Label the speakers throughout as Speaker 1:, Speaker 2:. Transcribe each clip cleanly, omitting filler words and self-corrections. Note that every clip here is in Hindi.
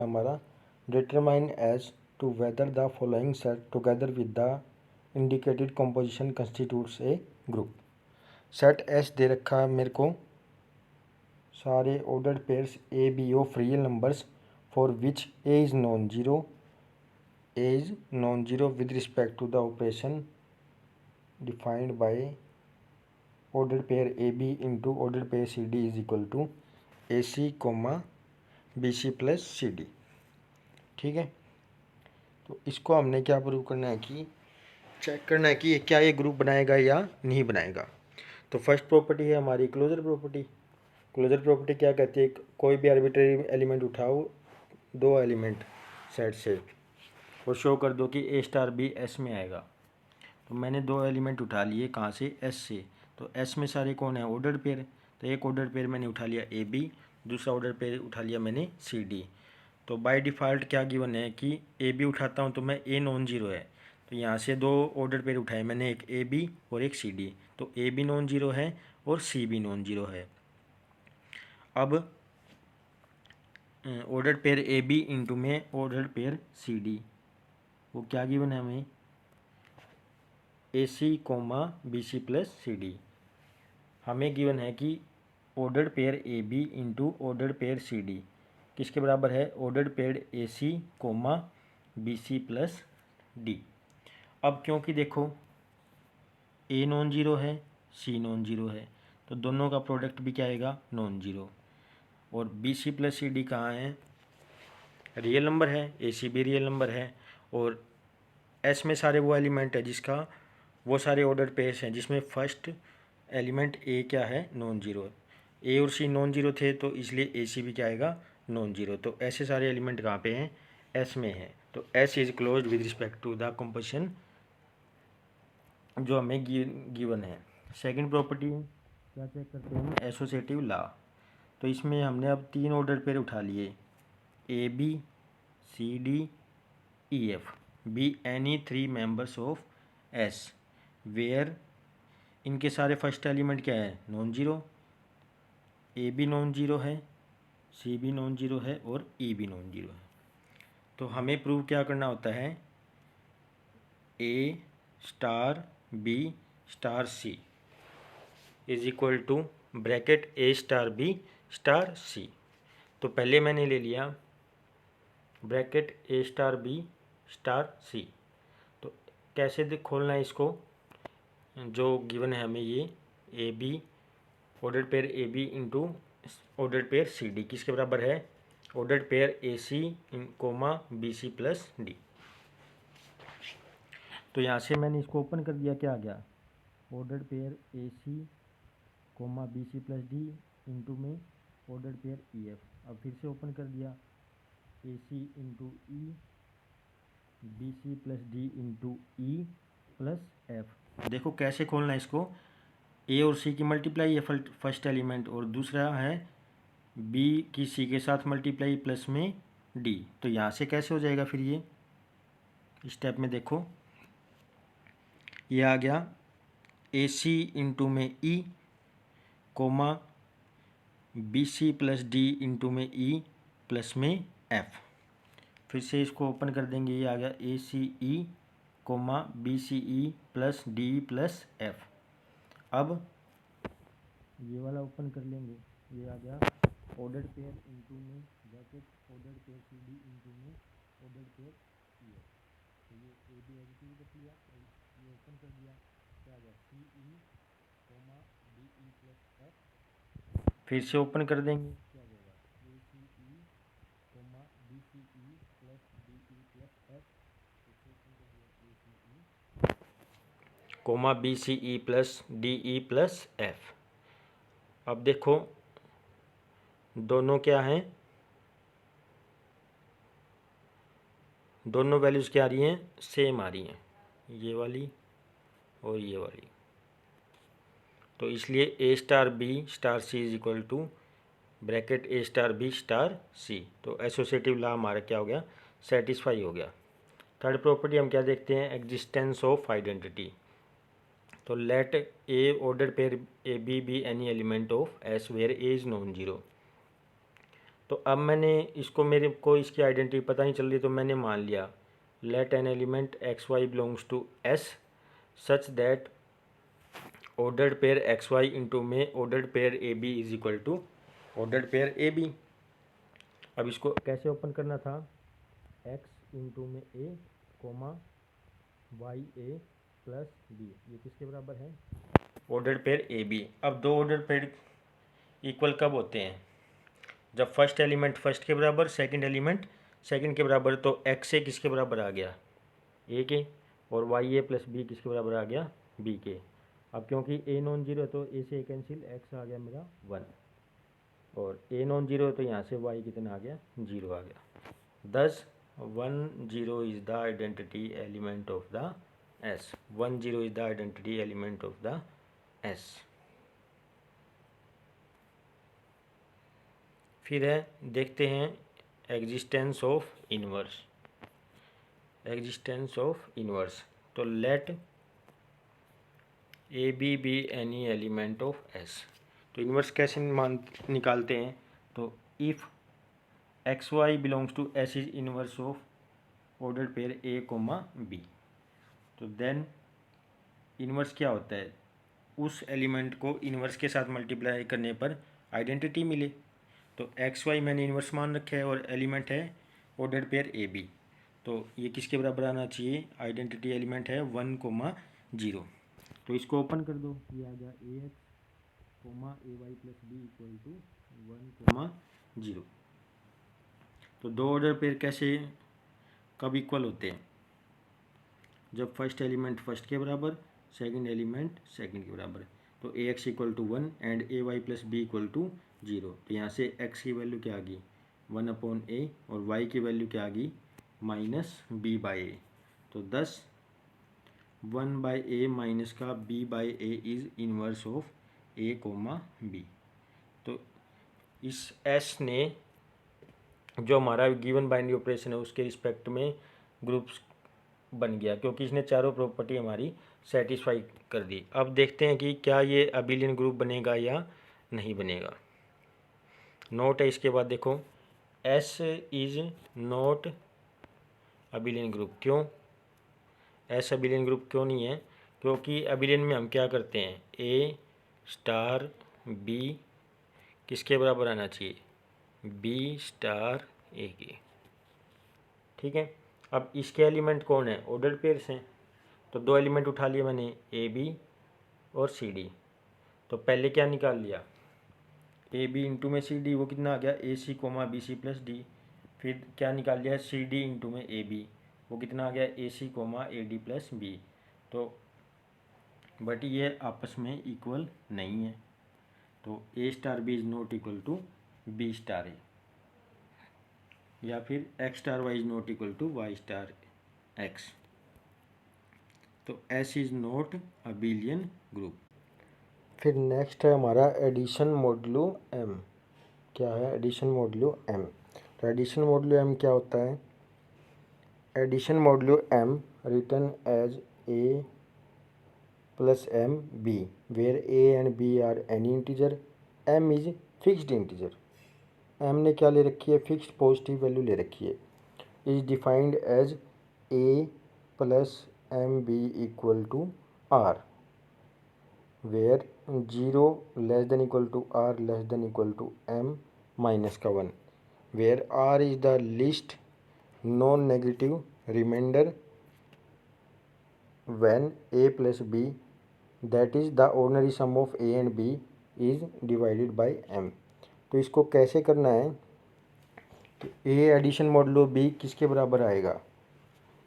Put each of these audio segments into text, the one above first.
Speaker 1: हमारा determine as to whether the following set together with the indicated composition constitutes a group. Set s दे रखा है मेरे को, सारे ordered pairs a b of real numbers for which a is non zero with respect to the operation defined by ordered pair A B into ordered pair C d is equal to a C comma B C plus C d. ठीक है, तो इसको हमने क्या प्रूव करना है कि चेक करना है कि क्या ये ग्रुप बनाएगा या नहीं बनाएगा। तो फर्स्ट प्रॉपर्टी है हमारी क्लोजर प्रॉपर्टी। क्लोजर प्रॉपर्टी क्या कहती है, कोई भी आर्बिट्रेरी एलिमेंट उठाओ दो एलिमेंट सेट से और शो कर दो कि ए स्टार बी एस में आएगा। तो मैंने दो एलिमेंट उठा लिए, कहाँ से, एस से। तो एस में सारे कौन है, ऑर्डर पेयर। तो एक ऑर्डर पेयर मैंने उठा लिया ए बी, दूसरा ऑर्डर पेयर उठा लिया मैंने सी डी। तो बाय डिफ़ॉल्ट क्या गिवन है कि ए बी उठाता हूँ तो मैं ए नॉन जीरो है, तो यहाँ से दो ऑर्डर पेयर उठाए मैंने, एक ए बी और एक सी डी। तो ए बी नॉन जीरो है और सी बी नॉन जीरो है। अब order pair A B into में ऑर्डर पेयर सी डी, वो क्या गिवन है हमें, a C comma B C plus C d. हमें गिवन है कि order pair A B into order pair C D किसके बराबर है, ऑर्डर पेयर ए सी comma B C plus d. अब क्योंकि देखो ए नॉन जीरो है, सी नॉन जीरो है, तो दोनों का प्रोडक्ट भी क्या आएगा, नॉन जीरो। और बी सी प्लस सी डी कहाँ है, रियल नंबर है, ए सी भी रियल नंबर है। और एस में सारे वो एलिमेंट है जिसका वो सारे ऑर्डर पेयर्स हैं जिसमें फर्स्ट एलिमेंट ए क्या है, नॉन जीरो। ए और सी नॉन जीरो थे तो इसलिए ए सी भी क्या आएगा, नॉन जीरो। तो ऐसे सारे एलिमेंट कहाँ पे हैं, एस में है। तो S is closed with respect to the composition जो हमें गिवन है। सेकंड प्रॉपर्टी क्या चेक करते हैं हम, एसोसिएटिव लॉ। तो इसमें हमने अब तीन ऑर्डर पेयर उठा लिए, A B C D E F, be any three members of S where इनके सारे फर्स्ट एलिमेंट क्या है, नॉन जीरो। ए भी नॉन जीरो है, सी भी नॉन जीरो है और ई भी नॉन जीरो है। तो हमें प्रूव क्या करना होता है, a star B star C is equal to bracket A star B star सी। तो पहले मैंने ले लिया ब्रैकेट ए स्टार बी स्टार सी। तो कैसे खोलना है इसको, जो गिवन है हमें ये A B order pair A B into order pair C D किसके बराबर है, ऑर्डर पेयर ए सी इन comma B C plus D. तो यहाँ से मैंने इसको ओपन कर दिया, क्या आ गया, ऑर्डर पेयर ए सी comma B C plus D into में ऑर्डर पेयर ई एफ। अब फिर से ओपन कर दिया, ए सी इंटू ई बी सी plus D into e plus f. देखो कैसे खोलना है इसको, ए और सी की मल्टीप्लाई है फर्स्ट एलिमेंट, और दूसरा है बी की सी के साथ मल्टीप्लाई प्लस में डी। तो यहाँ से कैसे हो जाएगा फिर ये स्टेप में, देखो ये आ गया ए सी इंटू में E comma B C plus D into में ई प्लस में एफ। फिर से इसको ओपन कर देंगे, ये आ गया A C E comma B C E plus D plus F. अब ये वाला ओपन कर लेंगे, ये आ गया ऑर्डर पेयर इंटू में ब्रैकेट ऑर्डर पेयर सी डी इंटू में ऑर्डर पेयर ई एफ। तो ये ए बी एडिटिव रख लिया और ये ओपन कर दिया, क्या आ गया C E comma D E plus F. फिर से ओपन कर देंगे, क्या आ जाएगा A C E comma B C E plus D E plus F. फिर से ओपन कर दिया ए C E comma B C E plus D E plus F. अब देखो दोनों क्या हैं, दोनों वैल्यूज़ क्या आ रही हैं, सेम आ रही हैं, ये वाली और ये वाली। तो इसलिए A star B star C is equal to bracket A star B star सी। तो एसोसिएटिव लॉ हमारा क्या हो गया, सेटिस्फाई हो गया। थर्ड प्रॉपर्टी हम क्या देखते हैं, एग्जिस्टेंस ऑफ आइडेंटिटी। तो let a order pair A B any element of S where A is non zero. तो अब मैंने इसको, मेरे को इसकी आइडेंटिटी पता नहीं चल रही, तो मैंने मान लिया let an element X Y belongs to S such that ordered pair xy into में ordered pair ab is equal to ordered pair ab। अब इसको कैसे ओपन करना था, x इंटू में a comma y a plus b, ये किसके बराबर है, ordered pair ab। अब दो ordered pair इक्वल कब होते हैं, जब फर्स्ट एलिमेंट फर्स्ट के बराबर, सेकंड एलिमेंट सेकंड के बराबर। तो x ए किसके बराबर आ गया, a के, और वाई ए प्लस बी किसके बराबर आ गया, b के। अब क्योंकि a नॉन जीरो तो a से a कैंसिल, x आ गया मेरा 1, और a नॉन जीरो तो यहाँ से y कितना आ गया, 0 आ गया। दस 1 0 is the identity element of the S, 1 0 is the identity element of the S। फिर है, देखते हैं existence of inverse, existence of inverse. तो let A B be any element of S. तो इनवर्स कैसे निकालते हैं, तो if X Y belongs to S is inverse of ordered pair A comma B, तो देन इनवर्स क्या होता है, उस एलिमेंट को इनवर्स के साथ मल्टीप्लाई करने पर आइडेंटिटी मिले। तो एक्स वाई मैंने इनवर्स मान रखा है और एलिमेंट है ऑर्डर्ड पेयर ए बी, तो ये किसके बराबर आना चाहिए, आइडेंटिटी एलिमेंट है 1 कोमा 0। तो इसको ओपन कर दो, ये आ गया A X comma A Y plus B equal to 1 comma 0। तो दो ऑर्डर पेयर कैसे कब इक्वल होते हैं, जब फर्स्ट एलिमेंट फर्स्ट के बराबर, सेकंड एलिमेंट सेकंड के बराबर। तो A X equal to 1 and A Y plus B equal to 0। तो यहाँ से एक्स की वैल्यू क्या आ गई, 1/a, और वाई की वैल्यू क्या आ गई, -b/a। तो 1/a माइनस का b/a is inverse of a comma b। तो इस s ने जो हमारा गिवन बाइनरी ऑपरेशन है उसके रिस्पेक्ट में ग्रुप्स बन गया, क्योंकि इसने चारों प्रॉपर्टी हमारी सेटिस्फाई कर दी। अब देखते हैं कि क्या ये अबिलियन ग्रुप बनेगा या नहीं बनेगा। नोट है इसके बाद देखो, s is not abelian group. क्यों एस अबिलियन ग्रुप क्यों नहीं है, क्योंकि अबिलियन में हम क्या करते हैं, ए स्टार बी किसके बराबर आना चाहिए, बी स्टार ए के। ठीक है, अब इसके एलिमेंट कौन है, ऑर्डर्ड पेयर्स हैं। तो दो एलिमेंट उठा लिए मैंने, ए बी और सी डी। तो पहले क्या निकाल लिया, ए बी इंटू में सी डी, वो कितना आ गया, A C comma B C plus D. फिर क्या निकाल लिया, सी डी इंटू में ए बी, वो कितना आ गया, A C comma A D plus B. तो बट ये आपस में इक्वल नहीं है, तो A star B is not equal to B star A, या फिर X star Y is not equal to Y star X. तो S is not abelian group. फिर नेक्स्ट है हमारा एडिशन मॉडुलो एम। क्या है एडिशन मॉडुलो एम, तो एडिशन मॉडुलो एम क्या होता है, addition modulo M written as a plus m b where a and b are any integer, m is fixed integer. M ने क्या ले रखी है, फिक्स्ड पॉजिटिव वैल्यू ले रखी है। Is defined as a plus m b equal to r where 0 less than equal to r less than equal to m minus का 1, where r is the least non negative remainder when a plus b, that is the ordinary sum of a and b is divided by m। तो इसको कैसे करना है, तो a एडिशन मॉडुलो b किसके बराबर आएगा,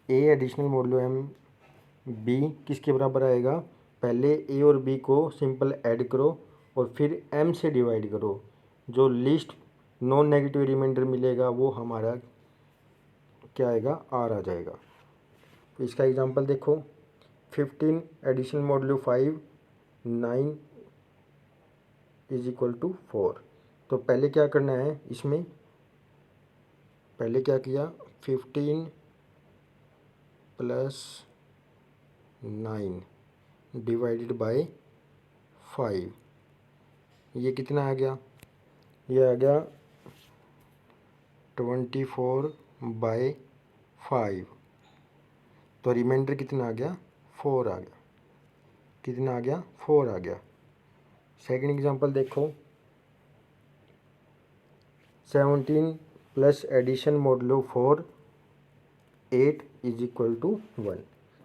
Speaker 1: a additional modulo m b किसके बराबर आएगा, पहले a और b को सिंपल ऐड करो और फिर m से डिवाइड करो, जो लिस्ट नॉन नेगेटिव रिमाइंडर मिलेगा वो हमारा क्या आएगा, r आ जाएगा। तो इसका एग्जांपल देखो, 15 additional modulo 5 9 is equal to 4। तो पहले क्या करना है, इसमें पहले क्या किया, 15 प्लस 9 डिवाइडेड बाय 5, ये कितना आ गया, ये आ गया
Speaker 2: 24/5, तो रिमाइंडर कितना आ गया, 4 आ गया। कितना आ गया, 4 आ गया। सेकंड एग्जांपल देखो, 17 plus addition modulo 4 8 is equal to 1।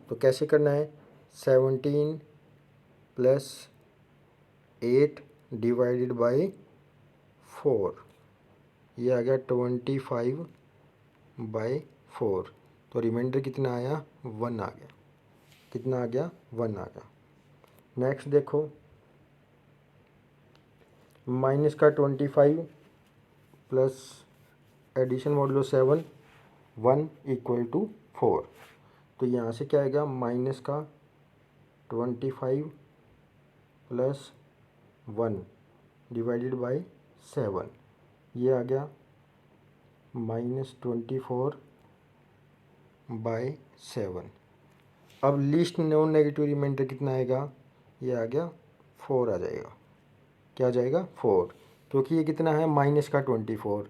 Speaker 2: तो कैसे करना है, 17 प्लस 8 डिवाइडेड बाई 4, ये आ गया 25/4। तो रिमाइंडर कितना आया, 1 आ गया। कितना आ गया, 1 आ गया। नेक्स्ट देखो, माइनस का 25 plus addition modulo 7 1 equal to 4। तो यहाँ से क्या आएगा, माइनस का 25 प्लस 1 डिवाइडेड बाई 7, ये आ गया -24/7। अब लीस्ट नॉन नेगेटिव रिमाइंडर कितना आएगा, ये आ गया 4 आ जाएगा। क्या आ जाएगा, 4, क्योंकि ये कितना है, माइनस का 24।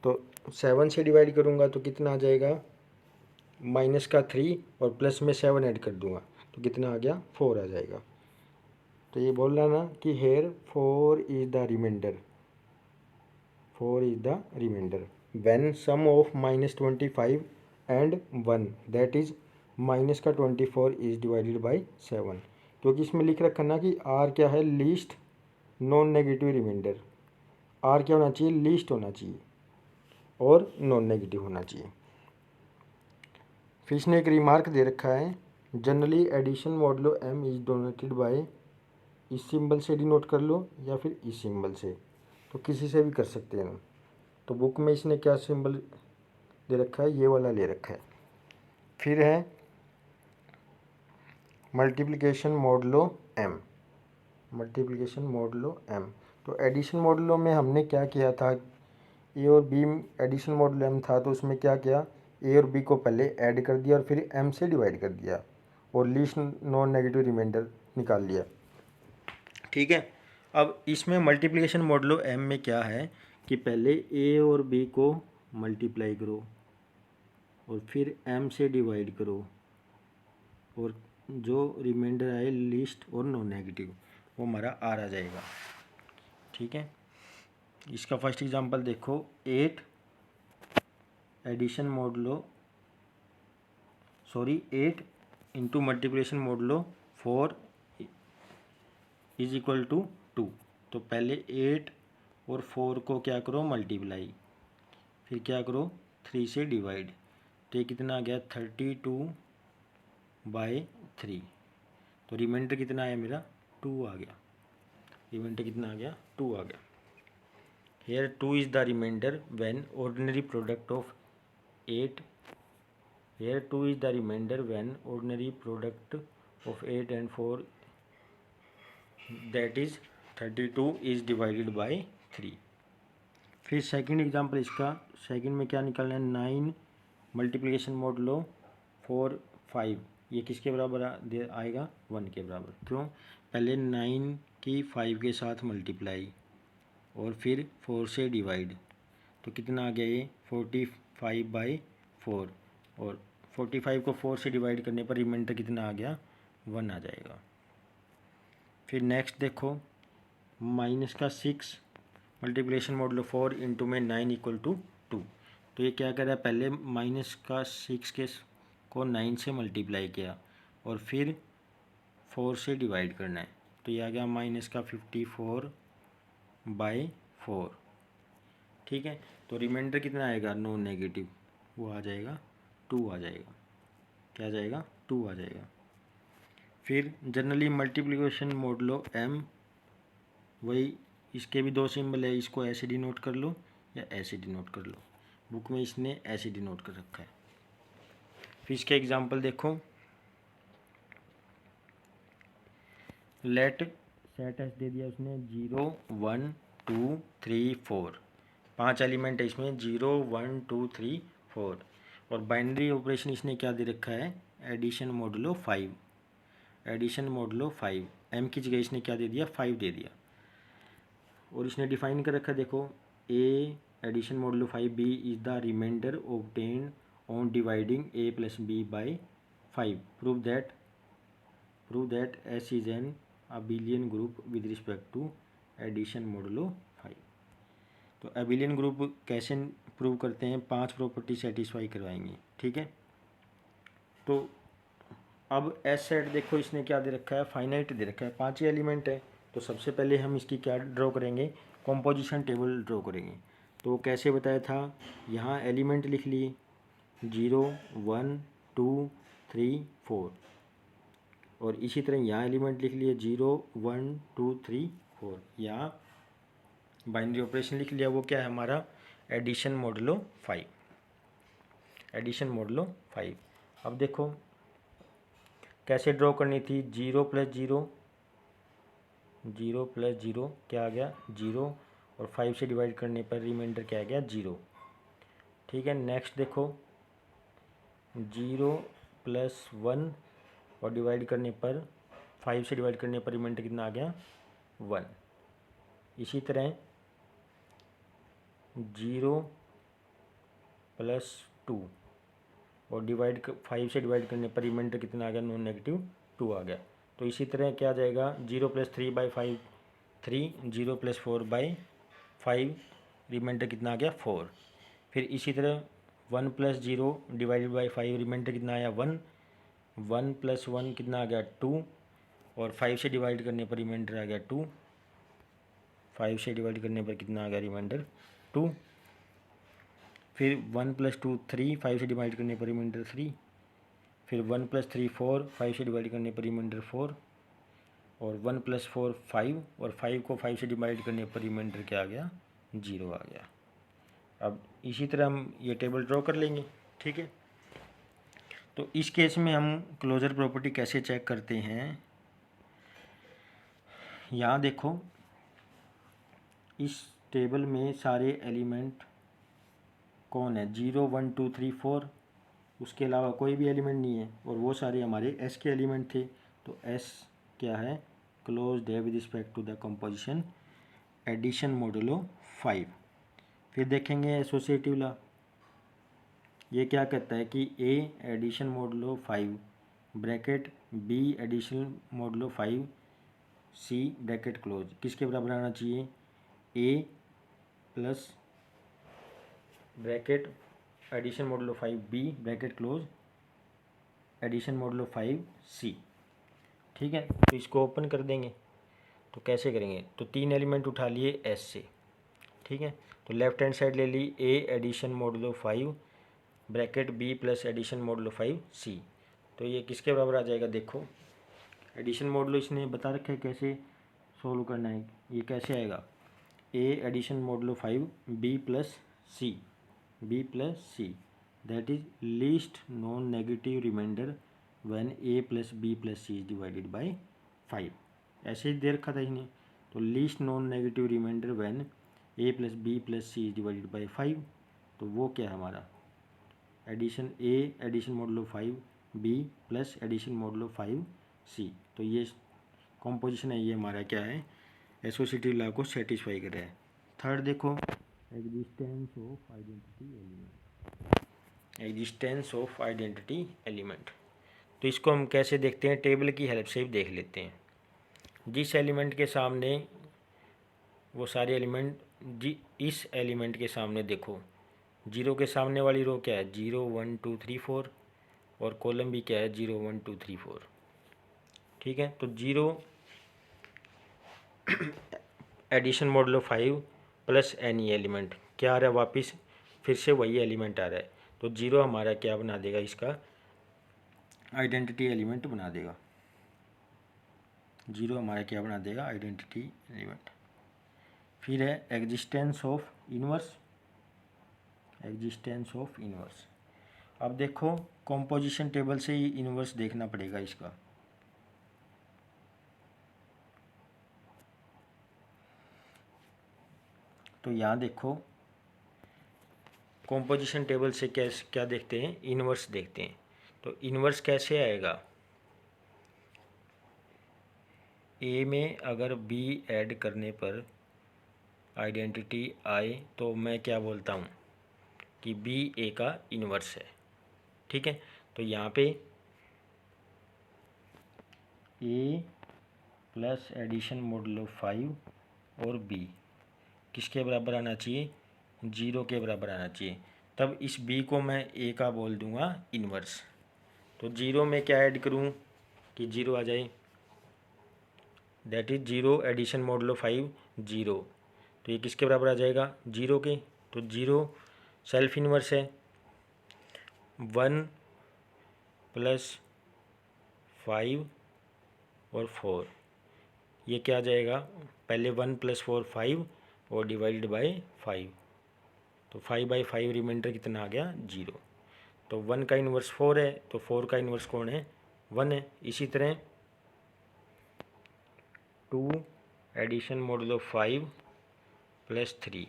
Speaker 2: तो 7 से डिवाइड करूँगा तो कितना आ जाएगा, माइनस का 3 और प्लस में 7 ऐड कर दूँगा तो कितना आ गया, 4 आ जाएगा। तो ये बोल रहा ना कि here 4 is the remainder, 4 is the remainder when sum of -25 and 1 that is minus का 24 इज़ डिवाइडेड बाई 7। क्योंकि इसमें लिख रखा ना कि आर क्या है, least non negative remainder. R क्या होना चाहिए, लीस्ट होना चाहिए और नॉन नेगेटिव होना चाहिए। फिर इसने एक रिमार्क दे रखा है, generally addition modulo m is denoted by, इस सिंबल से डिनोट कर लो या फिर इस सिंबल से, तो किसी से भी कर सकते हैं। तो बुक में इसने क्या सिंबल दे रखा है, ये वाला ले रखा है। फिर है multiplication modulo m, multiplication modulo m। तो एडिशन मॉडुलो में हमने क्या किया था, ए और बी, एडिशन मॉडुलो m था तो उसमें क्या किया, ए और बी को पहले ऐड कर दिया और फिर m से डिवाइड कर दिया और लीस्ट नॉन नेगेटिव रिमाइंडर निकाल लिया। ठीक है। अब इसमें मल्टीप्लिकेशन मॉडुलो m में क्या है कि पहले a और b को मल्टीप्लाई करो और फिर m से डिवाइड करो और जो रिमाइंडर आए लीस्ट और नॉन नेगेटिव वो हमारा आर आ जाएगा। ठीक है। इसका फर्स्ट एग्जांपल देखो, 8 addition modulo 8 into multiplication modulo 4 is equal to 2। तो पहले 8 और 4 को क्या करो, मल्टीप्लाई, फिर क्या करो 3 से डिवाइड। तो ये कितना आ गया, 32/3। तो रिमाइंडर कितना आया मेरा, 2 आ गया। रिमाइंडर कितना आ गया, 2 आ गया। Here 2 is the remainder when ordinary product of 8, here 2 is the remainder when ordinary product of 8 and 4 that is 32 is divided by 3। फिर सेकंड एग्जांपल इसका, सेकंड में क्या निकालना है, 9 मल्टीप्लिकेशन मॉडुलो 4 5, ये किसके बराबर आएगा, 1 के बराबर। क्यों, पहले 9 की 5 के साथ मल्टीप्लाई और फिर 4 से डिवाइड, तो कितना आ गया ये 45/4 और 45 को 4 से डिवाइड करने पर रिमाइंडर कितना आ गया, 1 आ जाएगा। फिर नेक्स्ट देखो, माइनस का 6 मल्टीप्लिकेशन मॉडुलो 4 इंटू में 9 इक्वल टू 2। तो ये क्या कर रहा है, पहले माइनस का 6 के को 9 से मल्टीप्लाई किया और फिर 4 से डिवाइड करना है। तो ये आ गया माइनस का 54/4। ठीक है। तो रिमाइंडर कितना आएगा, नॉन नेगेटिव, वो आ जाएगा 2 आ जाएगा। क्या आ जाएगा, 2 आ जाएगा। फिर जनरली मल्टीप्लिकेशन मॉडुलो m, वही इसके भी 2 सिंबल है, इसको ऐसे डिनोट कर लो या ऐसे डिनोट कर लो। बुक में इसने ऐसे डिनोट कर रखा है। फिर इसके एग्जांपल देखो, लेट सेट एस दे दिया उसने 0 1 2 3 4, 5 एलिमेंट है इसमें, 0 1 2 3 4। और बाइनरी ऑपरेशन इसने क्या दे रखा है, addition modulo 5, addition modulo 5, m की जगह इसने क्या दे दिया, 5 दे दिया। और इसने डिफाइन कर रखा है, देखो a
Speaker 1: addition modulo 5b is the remainder obtained on dividing a plus b by 5. Prove that S is an abelian group with respect to addition modulo 5. तो अबिलियन ग्रुप कैसे प्रूव करते हैं? 5 प्रॉपर्टी सेटिस्फाई करवाएंगे, ठीक है। तो अब एस सेट देखो, इसने क्या दे रखा है? फाइनाइट दे रखा है, 5 ही एलिमेंट है। तो सबसे पहले हम इसकी क्या ड्रॉ करेंगे? कॉम्पोजिशन टेबल ड्रॉ करेंगे। तो कैसे बताया था? यहाँ एलिमेंट लिख लिए 0 1 2 3 4, और इसी तरह यहाँ एलिमेंट लिख लिए 0 1 2 3 4। यहाँ बाइनरी ऑपरेशन लिख लिया, वो क्या है हमारा? Addition modulo 5, addition modulo 5। अब देखो कैसे ड्रॉ करनी थी? 0 प्लस 0 क्या आ गया? 0, और 5 से डिवाइड करने पर रिमाइंडर क्या आ गया? 0, ठीक है। नेक्स्ट देखो 0 प्लस 1 और डिवाइड करने पर 5 से डिवाइड करने पर रिमाइंडर कितना आ गया? 1। इसी तरह 0 प्लस 2 और 5 से डिवाइड करने पर रिमाइंडर कितना आ गया? नॉन नेगेटिव 2 आ गया। तो इसी तरह क्या आ जाएगा? 0 plus 3 by 5 3, 0 plus 4 by 5, remainder कितना आ गया? 4। फिर इसी तरह 1 प्लस 0 डिवाइडेड बाई 5, रिमाइंडर कितना आया? 1। 1 प्लस 1 कितना आ गया? 2, और 5 से डिवाइड करने पर रिमाइंडर आ गया 2। 5 से डिवाइड करने पर कितना आ गया? रिमाइंडर 2। फिर 1 प्लस 2 3, 5 से डिवाइड करने पर रिमाइंडर 3। फिर 1 प्लस 3 4, 5 से डिवाइड करने पर रिमाइंडर 4, और 1 प्लस 4 5, और 5 को 5 से डिवाइड करने पर रिमाइंडर क्या आ गया? 0 आ गया। अब इसी तरह हम ये टेबल ड्रॉ कर लेंगे, ठीक है। तो इस केस में हम क्लोजर प्रॉपर्टी कैसे चेक करते हैं? यहाँ देखो इस टेबल में सारे एलिमेंट कौन है? 0 1 2 3 4, उसके अलावा कोई भी एलिमेंट नहीं है, और वो सारे हमारे एस के एलिमेंट थे। तो एस क्या है? क्लोज्ड है with respect to the composition addition modulo 5। फिर देखेंगे एसोसिएटिव लॉ। ये क्या कहता है कि A addition modulo 5 bracket B addition modulo 5 C bracket close किसके बराबर आना चाहिए? A plus bracket addition modulo 5 B bracket close addition modulo 5 C, ठीक है। तो इसको ओपन कर देंगे। तो कैसे करेंगे? तो 3 एलिमेंट उठा लिए एस से, ठीक है। तो लेफ्ट हैंड साइड ले ली A addition modulo 5 bracket B plus addition modulo 5 C. तो ये किसके बराबर आ जाएगा? देखो एडिशन मॉडुलो इसने बता रखा है कैसे सोल्व करना है। ये कैसे आएगा? A addition modulo 5 B plus C that is least non negative remainder when A plus B plus C is divided by 5। ऐसे ही दे रखा था इसने। तो least non negative remainder when A plus B plus C is divided by 5। तो वो क्या है हमारा? Addition A addition modulo 5 B plus addition modulo 5 C. तो ये कॉम्पोजिशन है, ये हमारा क्या है? एसोसिएटिव लॉ को सेटिस्फाई कर रहा है। थर्ड देखो existence of identity element, existence of identity element. तो इसको हम कैसे देखते हैं? टेबल की हेल्प से भी देख लेते हैं। जिस एलिमेंट के सामने वो सारे एलिमेंट इस एलिमेंट के सामने देखो 0 के सामने वाली रो क्या है? 0 1 2 3 4, और कॉलम भी क्या है? 0 1 2 3 4, ठीक है। तो 0 addition modulo 5 plus any element क्या आ रहा है? वापस फिर से वही एलिमेंट आ रहा है। तो 0 हमारा क्या बना देगा? इसका आइडेंटिटी एलिमेंट बना देगा। 0 हमारा क्या बना देगा? Identity element. फिर है existence of inverse, existence of inverse. अब देखो कॉम्पोजिशन टेबल से ही इनवर्स देखना पड़ेगा इसका। तो यहाँ देखो कॉम्पोजिशन टेबल से क्या देखते हैं? इनवर्स देखते हैं। तो इनवर्स कैसे आएगा? ए में अगर बी ऐड करने पर आइडेंटिटी आए तो मैं क्या बोलता हूँ कि बी ए का इन्वर्स है। ठीक है, तो यहाँ पे ए प्लस एडिशन मॉडुलो 5 और बी किसके बराबर आना चाहिए, 0 के बराबर आना चाहिए। तब इस बी को मैं ए का बोल दूंगा इन्वर्स। तो 0 में क्या ऐड करूं कि 0 आ जाए, दैट इज 0 एडिशन मॉडुलो 5 0। तो ये किसके बराबर आ जाएगा, 0 के। तो 0 सेल्फ इन्वर्स है, 1 प्लस 5 और 4, ये क्या आ जाएगा, पहले 1 प्लस 4 5 और डिवाइडेड बाय 5, तो 5/5 रिमाइंडर कितना आ गया, 0। तो 1 का इन्वर्स 4 है, तो 4 का इन्वर्स कौन है, 1 है। इसी तरह 2 एडिशन मॉडुलो 5 प्लस 3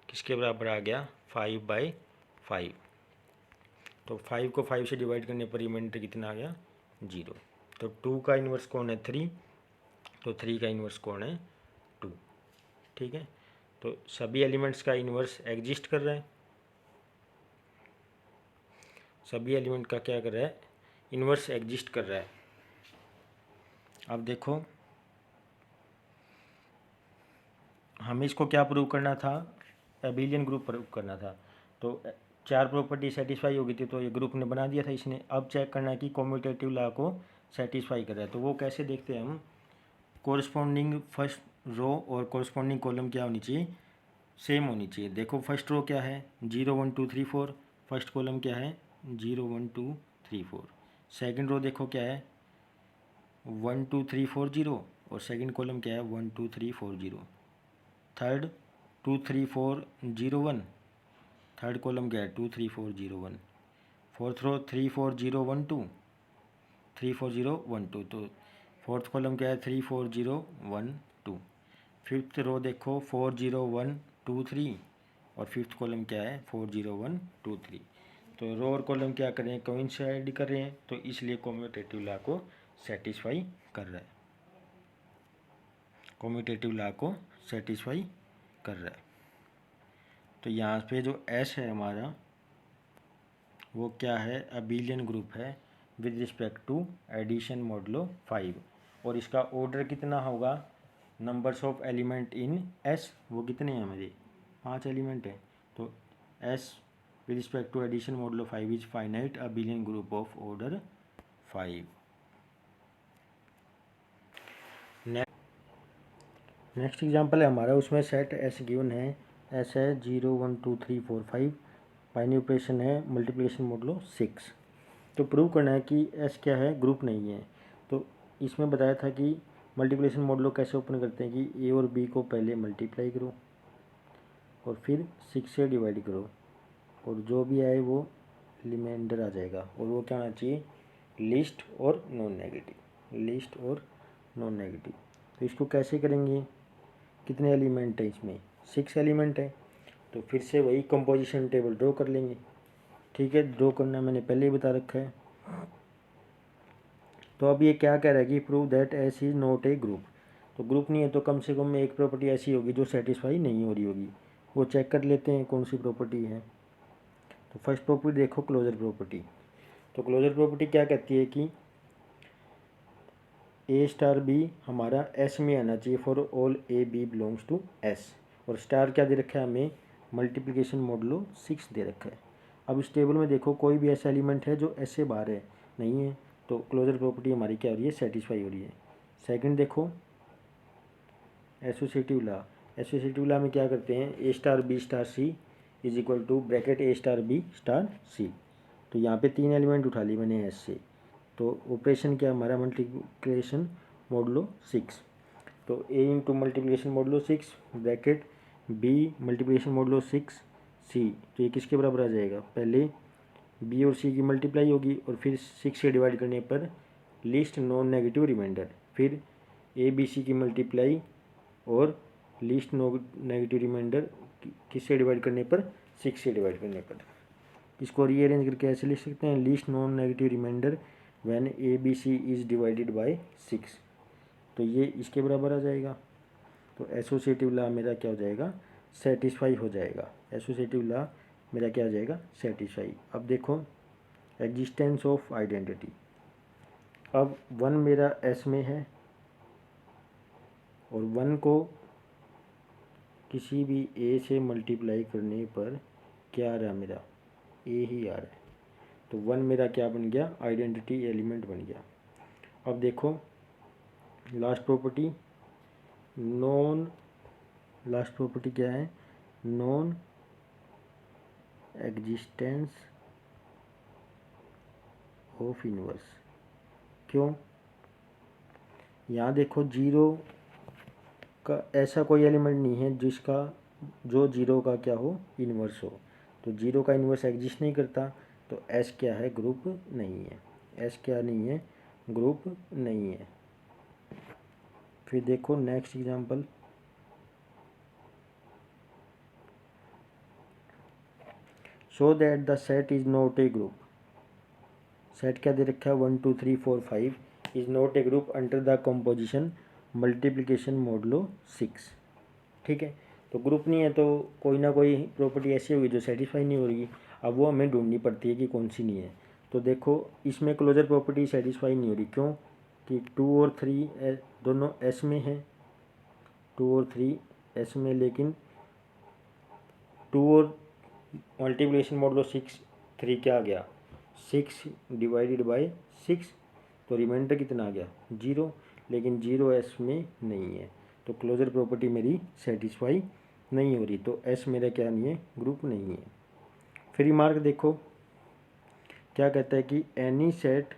Speaker 1: किसके बराबर आ गया, 5/5। तो 5 को 5 से डिवाइड करने पर रिमाइंडर कितना आ गया, 0। तो 2 का इन्वर्स कौन है, 3, तो 3 का इन्वर्स कौन है, 2। ठीक है, तो सभी एलिमेंट्स का इन्वर्स एग्जिस्ट कर रहा है, सभी एलिमेंट का क्या कर रहा है, इन्वर्स एग्जिस्ट कर रहा है। अब देखो हमें इसको क्या प्रूव करना था, एबिलियन ग्रुप प्रूव करना था। तो 4 प्रॉपर्टी सेटिस्फाई हो गई थी, तो ये ग्रुप ने बना दिया था इसने। अब चेक करना है कि कम्यूटेटिव लॉ को सेटिस्फाई कर रहा है। तो वो कैसे देखते हैं हम, कोरस्पॉन्डिंग फर्स्ट रो और कोरस्पॉन्डिंग कॉलम क्या होनी चाहिए, सेम होनी चाहिए। देखो फर्स्ट रो क्या है, 0 1 2 3 4, फर्स्ट कॉलम क्या है, 0 1 2 3 4। सेकेंड रो देखो क्या है, 1 2 3 4 0, और सेकेंड कॉलम क्या है, 1 2 3 4 0। थर्ड 2 3 4 0 1, थर्ड कॉलम क्या है, 2 3 4 0 1। फोर्थ रो 3 4 0 1 2, 3 4 0 1 2, तो फोर्थ कॉलम क्या है, 3 4 0 1 2। फिफ्थ रो देखो 4 0 1 2 3, और फिफ्थ कॉलम क्या है, 4 0 1 2 3। तो रो और कॉलम क्या कर रहे हैं, कोइंसाइड कर रहे हैं, तो इसलिए कम्यूटेटिव लॉ को सेटिस्फाई कर रहा है, कम्यूटेटिव लॉ को सेटिस्फाई कर रहा है। तो यहाँ पे जो एस है हमारा वो क्या है, अबिलियन ग्रुप है with respect to addition modulo 5, और इसका ऑर्डर कितना होगा, numbers of element in S वो कितने हैं मेरे, 5 एलिमेंट है। तो S with respect to addition modulo 5 is finite abelian group of order 5। Next example है हमारा, उसमें सेट एस गिवन है, एस है 0 1 2 3 4 5, बाइनरी ऑपरेशन है मल्टीप्लिकेशन मॉडुलो 6। तो प्रूव करना है कि एस क्या है, ग्रुप नहीं है। तो इसमें बताया था कि मल्टीप्लिकेशन मॉडुलो कैसे ओपन करते हैं कि ए और बी को पहले मल्टीप्लाई करो और फिर 6 से डिवाइड करो, और जो भी आए वो रिमाइंडर आ जाएगा, और वो क्या आना चाहिए, लिस्ट और नॉन नेगेटिव, लिस्ट और नॉन नेगेटिव। तो इसको कैसे करेंगे, कितने एलिमेंट है इसमें, 6 एलिमेंट है, तो फिर से वही कंपोजिशन टेबल ड्रॉ कर लेंगे। ठीक है, ड्रॉ करना मैंने पहले ही बता रखा है। तो अब ये क्या कह रहा है कि prove that S is not a group. तो ग्रुप नहीं है तो कम से कम एक प्रॉपर्टी ऐसी होगी जो सेटिस्फाई नहीं हो रही होगी, वो चेक कर लेते हैं कौन सी प्रॉपर्टी है। तो फर्स्ट प्रॉपर्टी देखो, क्लोजर प्रॉपर्टी। तो क्लोजर प्रॉपर्टी क्या कहती है कि ए स्टार बी हमारा एस में आना चाहिए for all a b belongs to S, और स्टार क्या दे रखा है हमें, मल्टीप्लिकेशन मॉडुलो 6 दे रखा है। अब इस टेबल में देखो कोई भी ऐसा एलिमेंट है जो एस से बाहर है, नहीं है, तो क्लोजर प्रॉपर्टी हमारी क्या हो रही है, सेटिस्फाई हो रही है। सेकंड देखो एसोसिएटिव लॉ, एसोसिएटिव लॉ में क्या करते हैं, A star B star C is equal to bracket A star B star सी। तो यहाँ पे 3 एलिमेंट उठा ली मैंने एस से, तो ऑपरेशन क्या हमारा, मल्टीप्लिकेशन मॉडुलो 6। तो A into multiplication modulo 6 bracket B multiplication modulo 6 C, तो ये किसके बराबर आ जाएगा, पहले बी और सी की मल्टीप्लाई होगी और फिर 6 से डिवाइड करने पर लिस्ट नॉन नेगेटिव रिमाइंडर, फिर ए बी सी की मल्टीप्लाई और लिस्ट नॉन नेगेटिव रिमाइंडर किससे डिवाइड करने पर, 6 से डिवाइड करने पर। इसको रीअरेंज करके ऐसे लिख सकते हैं, least non negative remainder when a B c is divided by 6, तो ये इसके बराबर आ जाएगा। तो एसोसिएटिव लॉ मेरा क्या हो जाएगा,
Speaker 2: सेटिस्फाई हो जाएगा, एसोसिएटिव लॉ मेरा क्या आ जाएगा, सेटिस्फाई। अब देखो एग्जिस्टेंस ऑफ आइडेंटिटी, अब 1 मेरा एस में है और 1 को किसी भी ए से मल्टीप्लाई करने पर क्या आ रहा है, मेरा ए ही आ रहा है, तो 1 मेरा क्या बन गया, आइडेंटिटी एलिमेंट बन गया। अब देखो last property non, last property क्या है, नॉन एग्जिस्टेंस ऑफ इनवर्स। क्यों, यहाँ देखो 0 का ऐसा कोई एलिमेंट नहीं है जिसका जो 0 का क्या हो, इन्वर्स हो, तो 0 का इन्वर्स एग्जिस्ट नहीं करता, तो एस क्या है, ग्रुप नहीं है, एस क्या नहीं है, ग्रुप नहीं है। फिर देखो next example, show that the set is not a group, set क्या दे रखा है, 1 2 3 4 5 is not a group under the composition multiplication modulo 6। ठीक है, तो ग्रुप नहीं है तो कोई ना कोई प्रॉपर्टी ऐसी होगी जो सेटिस्फाई नहीं हो रही, अब वो हमें ढूंढनी पड़ती है कि कौन सी नहीं है। तो देखो इसमें क्लोजर प्रॉपर्टी सेटिस्फाई नहीं हो रही, क्यों कि 2 और 3 दोनों एस में है, 2 और 3 एस में, लेकिन 2 और मल्टीप्लिकेशन मॉडुलो 6, 3 क्या आ गया, 6 डिवाइडेड बाय 6, तो रिमाइंडर कितना आ गया, 0, लेकिन 0 एस में नहीं है, तो क्लोजर प्रॉपर्टी मेरी सेटिस्फाई नहीं हो रही, तो एस मेरा क्या नहीं है, ग्रुप नहीं है। फिर रिमार्क देखो क्या कहता है कि any set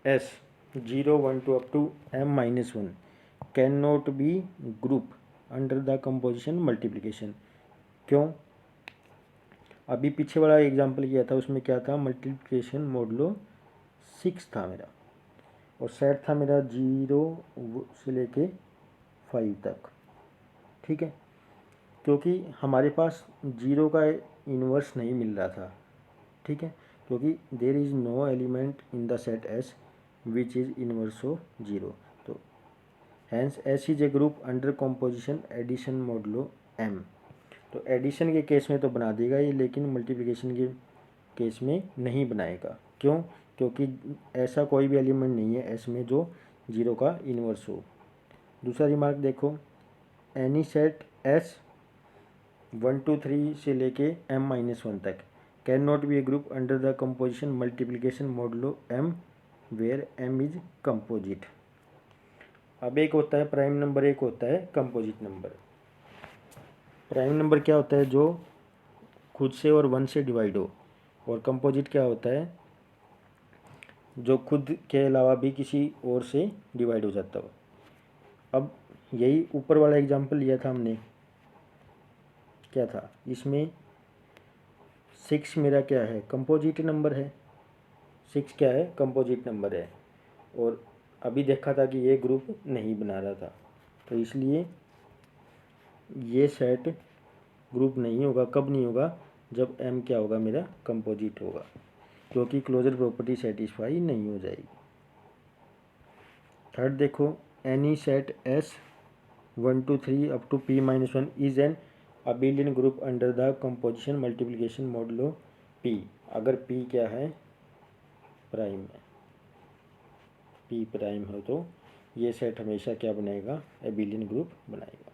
Speaker 2: S 0 1 2 up to m-1 can not be group under the composition multiplication. क्यों, अभी पीछे वाला एग्जांपल किया था उसमें क्या था, मल्टीप्लिकेशन मॉडुलो 6 था मेरा, और सेट था मेरा 0 से लेके 5 तक। ठीक है, क्योंकि हमारे पास 0 का इन्वर्स नहीं मिल रहा था, ठीक है, क्योंकि there is no element in the set S which is inverse of 0, तो hence S is a group under composition addition modulo m। तो एडिशन के केस में तो बना देगा ये, लेकिन मल्टीप्लिकेशन के केस में नहीं बनाएगा। क्यों, क्योंकि ऐसा कोई भी एलिमेंट नहीं है एस में जो 0 का इन्वर्स हो। दूसरा रिमार्क देखो, एनी सेट एस 1 2 3 से लेके m-1 तक can not be a group under the composition multiplication modulo m where m is composite. अब एक होता है प्राइम नंबर, एक होता है कंपोजिट नंबर। प्राइम नंबर क्या होता है, जो खुद से और 1 से डिवाइड हो, और कंपोजिट क्या होता है, जो खुद के अलावा भी किसी और से डिवाइड हो जाता हो। अब यही ऊपर वाला एग्जांपल लिया था हमने, क्या था इसमें 6 मेरा क्या है, कंपोजिट नंबर है, 6 क्या है, कंपोजिट नंबर है, और अभी देखा था कि ये ग्रुप नहीं बना रहा था, तो इसलिए ये सेट ग्रुप नहीं होगा। कब नहीं होगा, जब m क्या होगा, मेरा कंपोजिट होगा, क्योंकि क्लोजर प्रॉपर्टी सेटिस्फाई नहीं हो जाएगी। थर्ड देखो, any set S 1 2 3 up to p-1 is an abelian group under the composition multiplication modulo p। अगर p क्या है, प्राइम है, p प्राइम हो, तो ये सेट हमेशा क्या बनाएगा, अबिलियन ग्रुप बनाएगा।